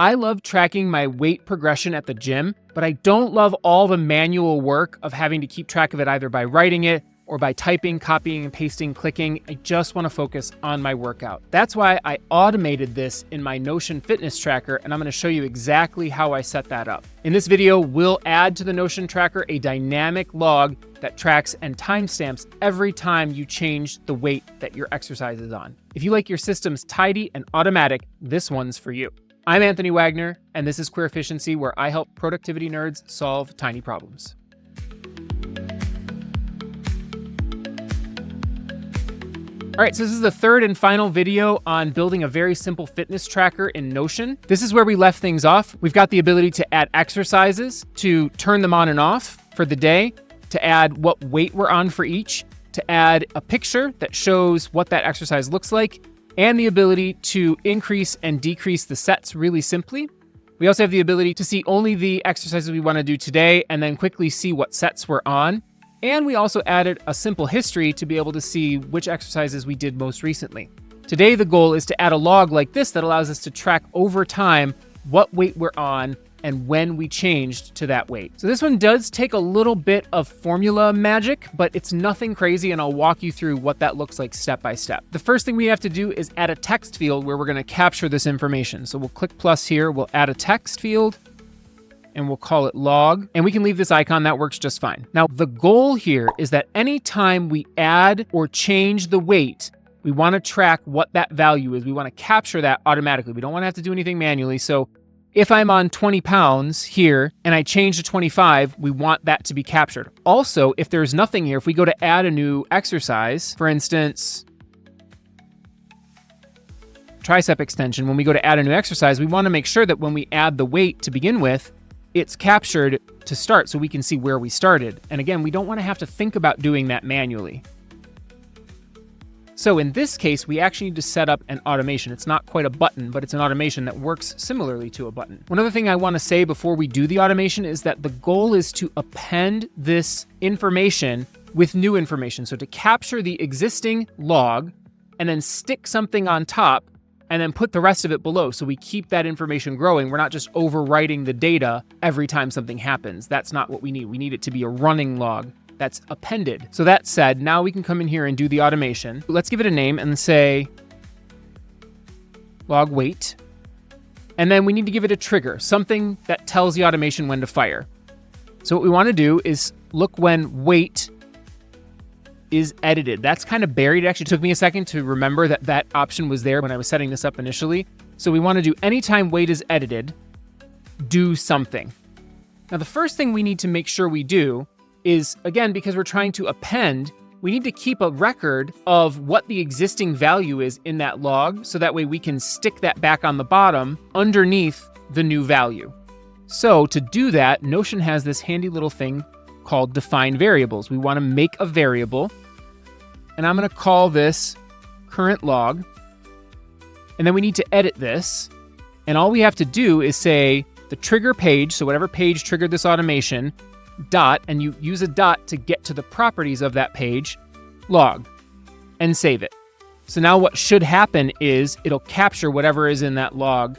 I love tracking my weight progression at the gym, but I don't love all the manual work of having to keep track of it either by writing it or by typing, copying and pasting, clicking. I just want to focus on my workout. That's why I automated this in my Notion fitness tracker, and I'm going to show you exactly how I set that up. In this video, we'll add to the Notion tracker a dynamic log that tracks and timestamps every time you change the weight that your exercise is on. If you like your systems tidy and automatic, this one's for you. I'm Anthony Wagner, and this is QueerEfficiency, where I help productivity nerds solve tiny problems. All right, so this is the third and final video on building a very simple fitness tracker in Notion. This is where we left things off. We've got the ability to add exercises, to turn them on and off for the day, to add what weight we're on for each, to add a picture that shows what that exercise looks like, and the ability to increase and decrease the sets really simply. We also have the ability to see only the exercises we want to do today and then quickly see what sets we're on. And we also added a simple history to be able to see which exercises we did most recently. Today, the goal is to add a log like this that allows us to track over time what weight we're on and when we changed to that weight. So this one does take a little bit of formula magic, but it's nothing crazy, and I'll walk you through what that looks like step by step. The first thing we have to do is add a text field where we're going to capture this information. So we'll click plus here, we'll add a text field, and we'll call it log, and we can leave this icon. That works just fine. Now, the goal here is that anytime we add or change the weight, we want to track what that value is. We want to capture that automatically. We don't want to have to do anything manually. So if I'm on 20 pounds here and I change to 25, we want that to be captured. Also, if there's nothing here, if we go to add a new exercise, for instance, tricep extension, when we go to add a new exercise, we want to make sure that when we add the weight to begin with, it's captured to start so we can see where we started. And again, we don't want to have to think about doing that manually. So in this case, we actually need to set up an automation. It's not quite a button, but it's an automation that works similarly to a button. One other thing I want to say before we do the automation is that the goal is to append this information with new information. So to capture the existing log and then stick something on top and then put the rest of it below. So we keep that information growing. We're not just overwriting the data every time something happens. That's not what we need. We need it to be a running log that's appended. So that said, now we can come in here and do the automation. Let's give it a name and say log weight. And then we need to give it a trigger, something that tells the automation when to fire. So what we want to do is look when weight is edited. That's kind of buried. It actually took me a second to remember that that option was there when I was setting this up initially. So we want to do anytime weight is edited, do something. Now, the first thing we need to make sure we do is, again, because we're trying to append, we need to keep a record of what the existing value is in that log, so that way we can stick that back on the bottom underneath the new value. So to do that, Notion has this handy little thing called define variables. We want to make a variable, and I'm going to call this current log, and then we need to edit this, and all we have to do is say the trigger page, so whatever page triggered this automation, dot, and you use a dot to get to the properties of that page, log, and save it. So now what should happen is it'll capture whatever is in that log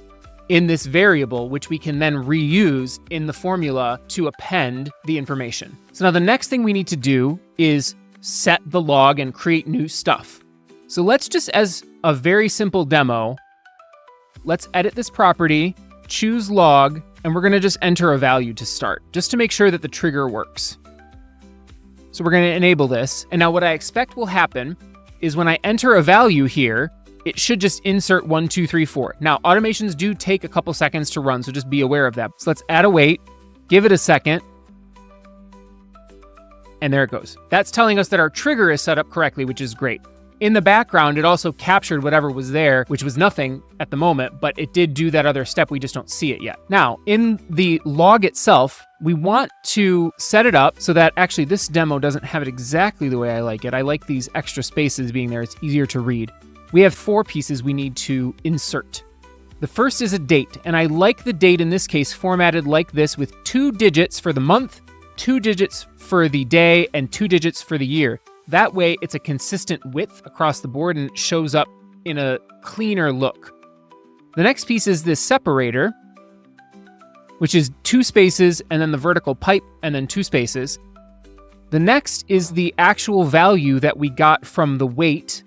in this variable, which we can then reuse in the formula to append the information. So now the next thing we need to do is set the log and create new stuff. So let's just, as a very simple demo, let's edit this property, choose log, and we're going to just enter a value to start, just to make sure that the trigger works. So we're going to enable this. And now what I expect will happen is when I enter a value here, it should just insert 1, 2, 3, 4. Now, automations do take a couple seconds to run, so just be aware of that. So let's add a weight, give it a second, and there it goes. That's telling us that our trigger is set up correctly, which is great. In the background, it also captured whatever was there, which was nothing at the moment, but it did do that other step. We just don't see it yet. Now, in the log itself, we want to set it up so that actually this demo doesn't have it exactly the way I like it. I like these extra spaces being there. It's easier to read. We have 4 pieces we need to insert. The first is a date, and I like the date in this case formatted like this with 2 digits for the month, 2 digits for the day, and 2 digits for the year. That way, it's a consistent width across the board and it shows up in a cleaner look. The next piece is this separator, which is 2 spaces and then the vertical pipe and then 2 spaces. The next is the actual value that we got from the weight.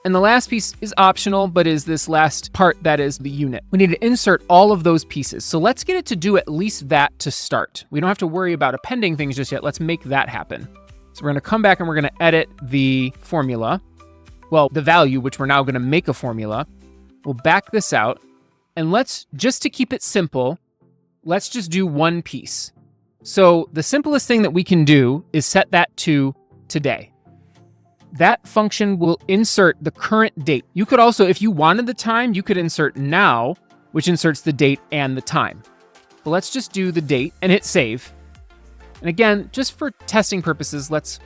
And the last piece is optional, but is this last part that is the unit. We need to insert all of those pieces. So let's get it to do at least that to start. We don't have to worry about appending things just yet. Let's make that happen. So we're gonna come back and we're gonna edit the formula. Well, the value, which we're now gonna make a formula. We'll back this out. And let's, just to keep it simple, let's just do one piece. So the simplest thing that we can do is set that to today. That function will insert the current date. You could also, if you wanted the time, you could insert now, which inserts the date and the time. But let's just do the date and hit save. And again, just for testing purposes, let's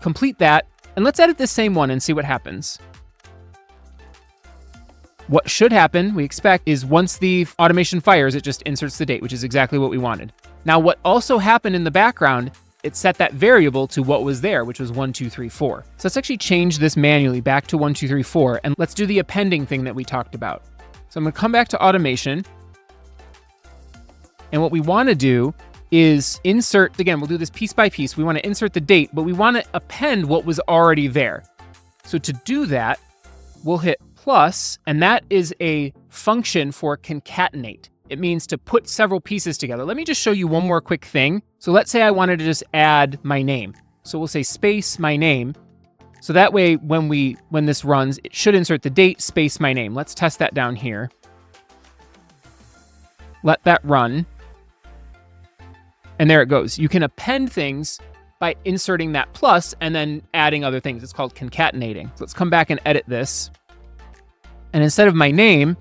complete that. And let's edit this same one and see what happens. What should happen, we expect, is once the automation fires, it just inserts the date, which is exactly what we wanted. Now, what also happened in the background, it set that variable to what was there, which was 1, 2, 3, 4. So let's actually change this manually back to 1, 2, 3, 4, and let's do the appending thing that we talked about. So I'm gonna come back to automation. And what we wanna do is insert, again, we'll do this piece by piece. We wanna insert the date, but we wanna append what was already there. So to do that, we'll hit plus, and that is a function for concatenate. It means to put several pieces together. Let me just show you one more quick thing. So let's say I wanted to just add my name. So we'll say space my name. So that way, when this runs, it should insert the date, space my name. Let's test that down here. Let that run. And there it goes. You can append things by inserting that plus and then adding other things. It's called concatenating. So let's come back and edit this. And instead of my name,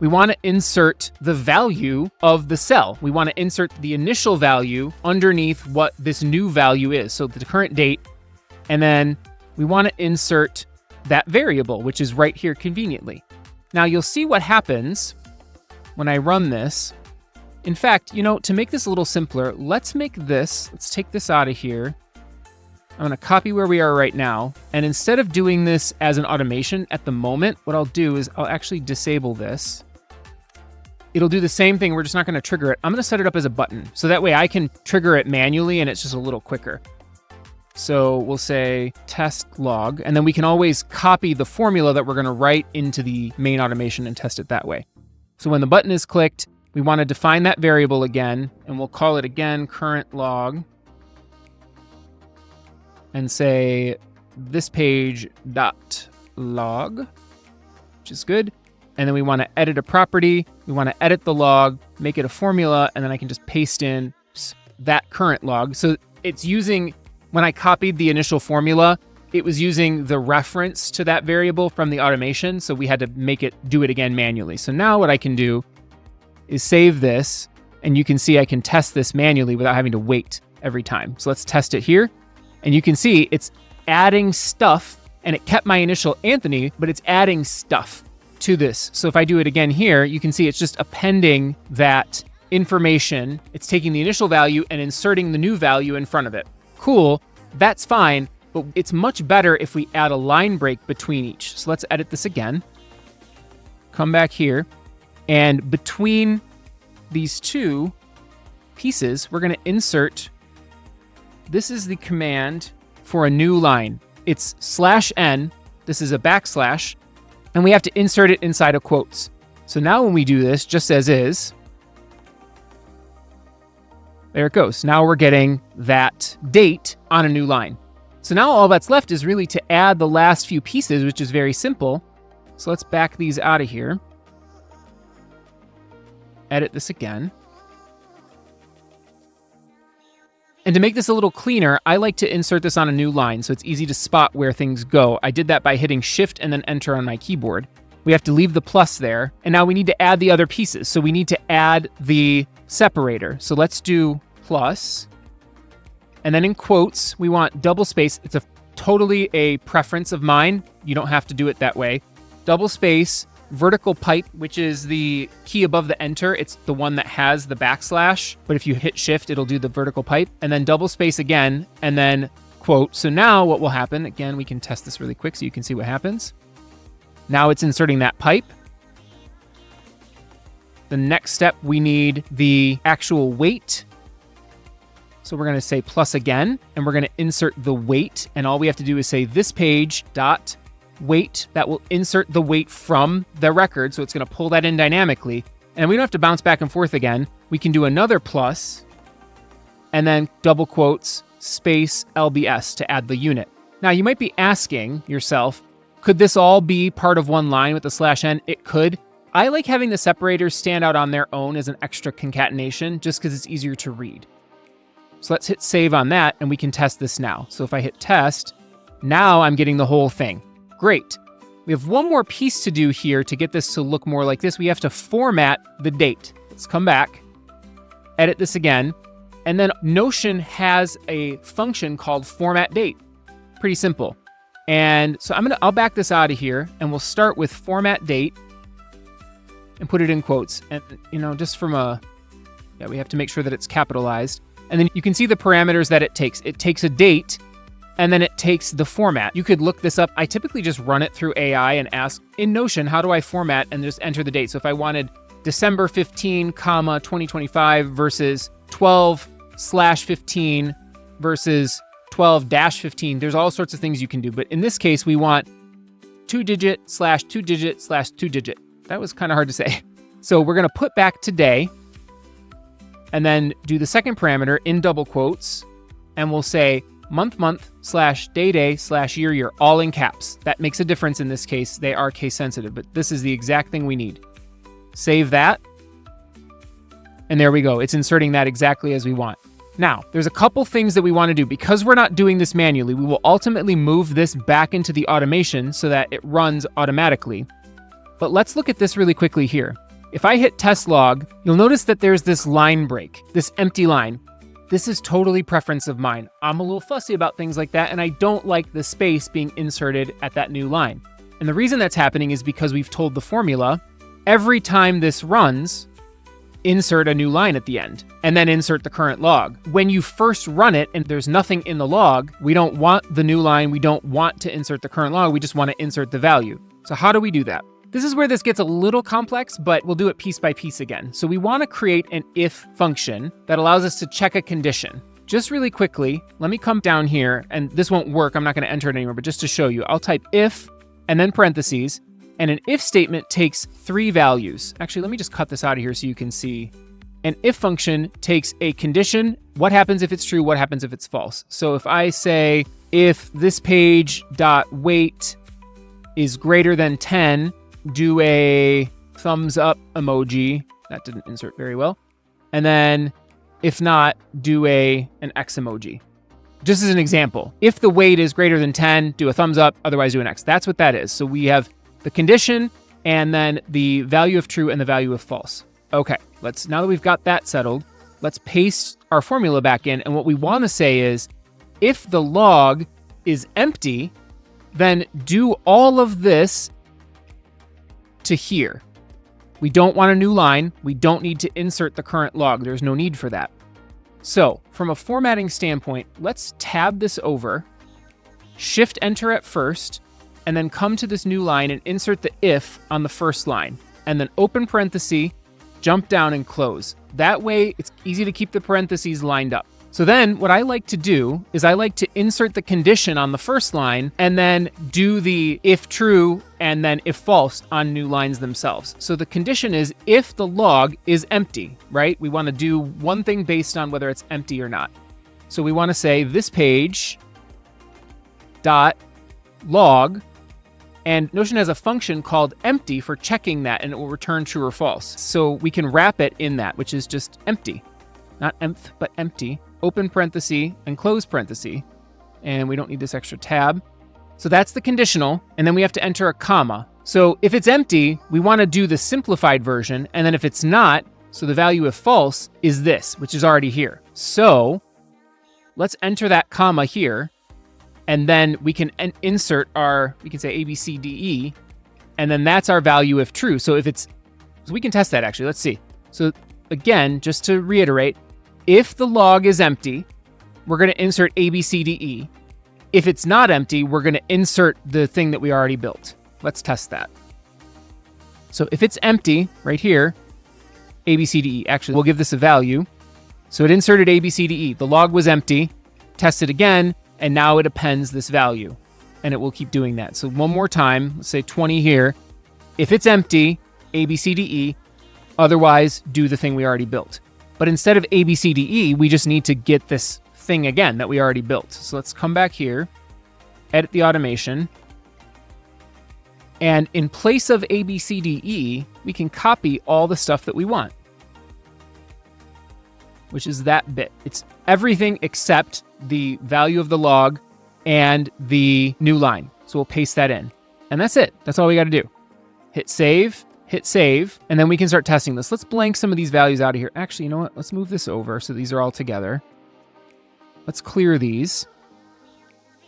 we want to insert the value of the cell. We want to insert the initial value underneath what this new value is. So the current date, and then we want to insert that variable, which is right here conveniently. Now you'll see what happens when I run this. In fact, to make this a little simpler, let's take this out of here. I'm gonna copy where we are right now. And instead of doing this as an automation at the moment, what I'll do is I'll actually disable this. It'll do the same thing, we're just not gonna trigger it. I'm gonna set it up as a button, so that way I can trigger it manually and it's just a little quicker. So we'll say test log, and then we can always copy the formula that we're gonna write into the main automation and test it that way. So when the button is clicked, we wanna define that variable again, and we'll call it again current log, and say this page dot log, which is good. And then we want to edit a property. We want to edit the log, make it a formula, and then I can just paste in that current log. So it's using, when I copied the initial formula, it was using the reference to that variable from the automation. So we had to do it again manually. So now what I can do is save this, and you can see I can test this manually without having to wait every time. So let's test it here. And you can see it's adding stuff, and it kept my initial Anthony, but it's adding stuff to this. So if I do it again here, you can see it's just appending that information. It's taking the initial value and inserting the new value in front of it. Cool, that's fine, but it's much better if we add a line break between each. So let's edit this again. Come back here, and between these two pieces, we're gonna insert. This is the command for a new line. It's /n, this is a backslash, and we have to insert it inside of quotes. So now when we do this, just as is, there it goes. Now we're getting that date on a new line. So now all that's left is really to add the last few pieces, which is very simple. So let's back these out of here. Edit this again. And to make this a little cleaner, I like to insert this on a new line so it's easy to spot where things go. I did that by hitting Shift and then Enter on my keyboard. We have to leave the plus there. And now we need to add the other pieces. So we need to add the separator. So let's do plus. And then in quotes, we want double space. It's totally a preference of mine. You don't have to do it that way. Double space, vertical pipe, which is the key above the enter. It's the one that has the backslash, but if you hit shift, it'll do the vertical pipe, and then double space again, and then quote. So now what will happen, again, we can test this really quick so you can see what happens. Now it's inserting that pipe. The next step, we need the actual weight. So we're going to say plus again, and we're going to insert the weight. And all we have to do is say this page dot weight. That will insert the weight from the record. So it's going to pull that in dynamically. And we don't have to bounce back and forth again. We can do another plus, and then double quotes, space LBS to add the unit. Now you might be asking yourself, could this all be part of one line with the /n? It could. I like having the separators stand out on their own as an extra concatenation just because it's easier to read. So let's hit save on that, and we can test this now. So if I hit test, now I'm getting the whole thing. Great. We have one more piece to do here to get this to look more like this. We have to format the date. Let's come back, edit this again, and then Notion has a function called format date. Pretty simple. And so I'll back this out of here, and we'll start with format date and put it in quotes. And just from we have to make sure that it's capitalized. And then you can see the parameters that it takes. It takes a date, and then it takes the format. You could look this up. I typically just run it through AI and ask in Notion, how do I format, and just enter the date. So if I wanted December 15, 2025 versus 12/15 versus 12-15, there's all sorts of things you can do. But in this case, we want 2-digit/2-digit/2-digit. That was kind of hard to say. So we're going to put back today, and then do the second parameter in double quotes, and we'll say month/day/year, all in caps. That makes a difference in this case. They are case sensitive, but this is the exact thing we need. Save that, and there we go. It's inserting that exactly as we want. Now, there's a couple things that we want to do. Because we're not doing this manually, we will ultimately move this back into the automation so that it runs automatically. But let's look at this really quickly here. If I hit test log, you'll notice that there's this line break, this empty line. This is totally preference of mine. I'm a little fussy about things like that, and I don't like the space being inserted at that new line. And the reason that's happening is because we've told the formula, every time this runs, insert a new line at the end, and then insert the current log. When you first run it and there's nothing in the log, we don't want the new line, we don't want to insert the current log, we just want to insert the value. So how do we do that? This is where this gets a little complex, but we'll do it piece by piece again. So we want to create an if function that allows us to check a condition. Just really quickly, let me come down here, and this won't work, I'm not going to enter it anymore, but just to show you, I'll type if, and then parentheses, and an if statement takes 3 values. Actually, let me just cut this out of here so you can see. An if function takes a condition, what happens if it's true, what happens if it's false. So if I say, if this page dot weight is greater than 10, do a thumbs up emoji. That didn't insert very well. And then if not, do an X emoji. Just as an example, if the weight is greater than 10, do a thumbs up, otherwise do an X. That's what that is. So we have the condition and then the value of true and the value of false. Okay, now that we've got that settled, let's paste our formula back in. And what we want to say is, if the log is empty, then do all of this to here. We don't want a new line. We don't need to insert the current log. There's no need for that. So from a formatting standpoint, let's tab this over, shift enter at first, and then come to this new line and insert the if on the first line, and then open parenthesis, jump down and close. That way it's easy to keep the parentheses lined up. So then what I like to do is I like to insert the condition on the first line and then do the if true and then if false on new lines themselves. So the condition is if the log is empty, right? We want to do one thing based on whether it's empty or not. So we want to say this page dot log, and Notion has a function called empty for checking that, and it will return true or false. So we can wrap it in that, which is just empty. Not empth, but empty. Open parenthesis and close parenthesis. And we don't need this extra tab. So that's the conditional. And then we have to enter a comma. So if it's empty, we want to do the simplified version. And then if it's not, so the value of false is this, which is already here. So let's enter that comma here. And then we can insert we can say A, B, C, D, E. And then that's our value if true. So we can test that actually. Let's see. So again, just to reiterate, if the log is empty, we're going to insert A, B, C, D, E. If it's not empty, we're going to insert the thing that we already built. Let's test that. So if it's empty right here, ABCDE. Actually, we'll give this a value. So it inserted ABCDE. The log was empty. Test it again, and now it appends this value. And it will keep doing that. So one more time, let's say 20 here. If it's empty, ABCDE. Otherwise, do the thing we already built. But instead of ABCDE, we just need to get this thing again that we already built. So let's come back here, edit the automation. And in place of ABCDE, we can copy all the stuff that we want, which is that bit. It's everything except the value of the log and the new line. So we'll paste that in. And that's it. That's all we got to do. Hit save, and then we can start testing this. Let's blank some of these values out of here. Actually, you know what? Let's move this over so these are all together. Let's clear these.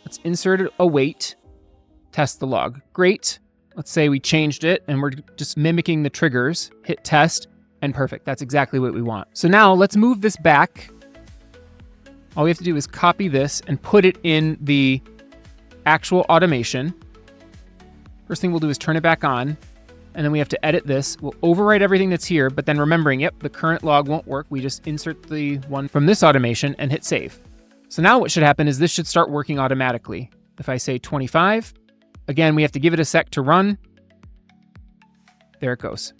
Let's insert a wait, test the log. Great. Let's say we changed it and we're just mimicking the triggers. Hit test, and perfect. That's exactly what we want. So now let's move this back. All we have to do is copy this and put it in the actual automation. First thing we'll do is turn it back on, and then we have to edit this. We'll overwrite everything that's here, but then remembering, yep, the current log won't work. We just insert the one from this automation and hit save. So now what should happen is this should start working automatically. If I say 25, again, we have to give it a sec to run. There it goes.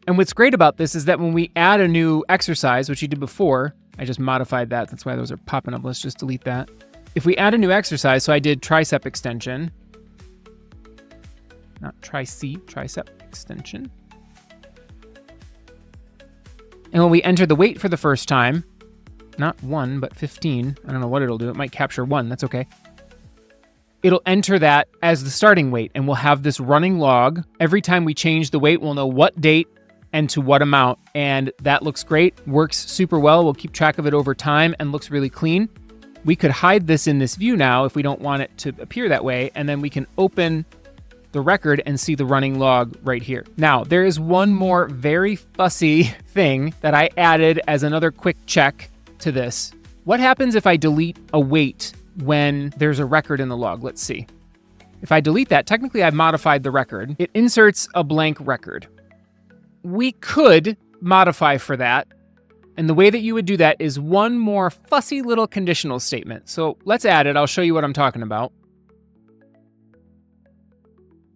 And what's great about this is that when we add a new exercise, which you did before, I just modified that. That's why those are popping up. Let's just delete that. If we add a new exercise, so I did tricep extension, not tricep extension. And when we enter the weight for the first time, not 1, but 15, I don't know what it'll do. It might capture 1, that's okay. It'll enter that as the starting weight, and we'll have this running log. Every time we change the weight, we'll know what date and to what amount, and that looks great, works super well. We'll keep track of it over time and looks really clean. We could hide this in this view now if we don't want it to appear that way, and then we can open the record and see the running log right here. Now, there is one more very fussy thing that I added as another quick check to this. What happens if I delete a weight when there's a record in the log? Let's see. If I delete that, technically I've modified the record. It inserts a blank record. We could modify for that. And the way that you would do that is one more fussy little conditional statement. So let's add it. I'll show you what I'm talking about.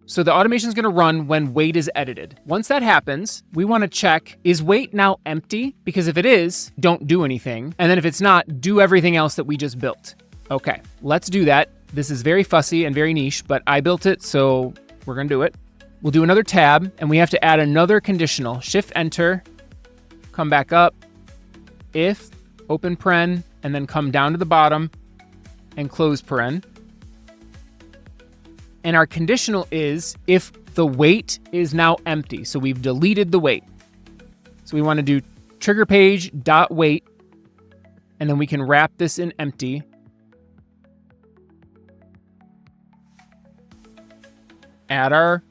So the automation is going to run when weight is edited. Once that happens, we want to check, is weight now empty? Because if it is, don't do anything. And then if it's not, do everything else that we just built. Okay, let's do that. This is very fussy and very niche, but I built it, so we're going to do it. We'll do another tab, and we have to add another conditional. Shift-Enter, come back up, if, open paren, and then come down to the bottom and close paren. And our conditional is if the weight is now empty. So we've deleted the weight. So we want to do trigger page dot weight, and then we can wrap this in empty. Add our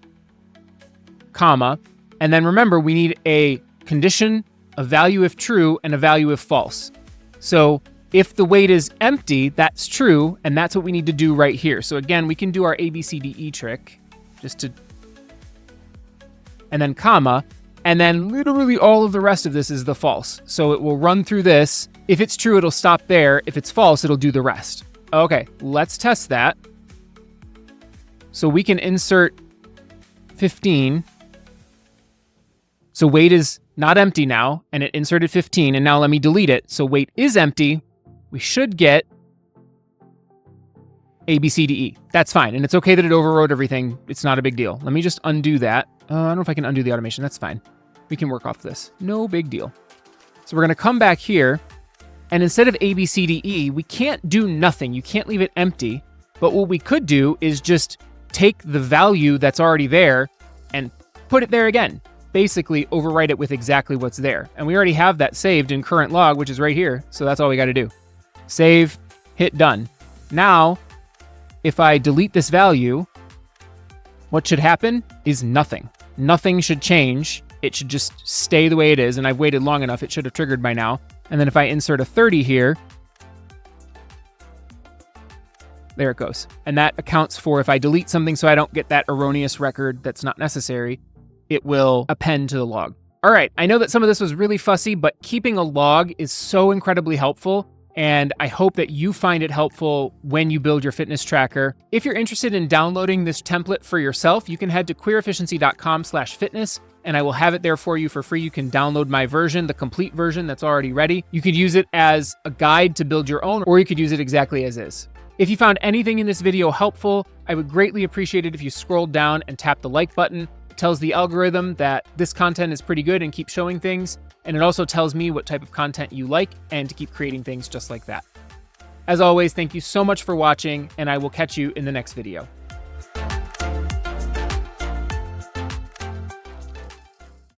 comma, and then remember we need a condition, a value if true, and a value if false. So if the weight is empty, that's true, and that's what we need to do right here. So again, we can do our ABCDE trick, and then comma, and then literally all of the rest of this is the false. So it will run through this. If it's true, it'll stop there. If it's false, it'll do the rest. Okay, let's test that. So we can insert 15. So weight is not empty now, and it inserted 15, and now let me delete it. So weight is empty. We should get ABCDE. That's fine, and it's okay that it overrode everything. It's not a big deal. Let me just undo that. I don't know if I can undo the automation. That's fine. We can work off this. No big deal. So we're going to come back here, and instead of ABCDE, we can't do nothing. You can't leave it empty, but what we could do is just take the value that's already there and put it there again. Basically overwrite it with exactly what's there. And we already have that saved in current log, which is right here. So that's all we got to do. Save, hit done. Now, if I delete this value, what should happen is nothing. Nothing should change. It should just stay the way it is. And I've waited long enough. It should have triggered by now. And then if I insert a 30 here, there it goes. And that accounts for if I delete something so I don't get that erroneous record that's not necessary, it will append to the log. All right, I know that some of this was really fussy, but keeping a log is so incredibly helpful. And I hope that you find it helpful when you build your fitness tracker. If you're interested in downloading this template for yourself, you can head to QueerEfficiency.com/fitness, and I will have it there for you for free. You can download my version, the complete version that's already ready. You could use it as a guide to build your own, or you could use it exactly as is. If you found anything in this video helpful, I would greatly appreciate it if you scrolled down and tapped the like button. It tells the algorithm that this content is pretty good and keep showing things. And it also tells me what type of content you like and to keep creating things just like that. As always, thank you so much for watching, and I will catch you in the next video.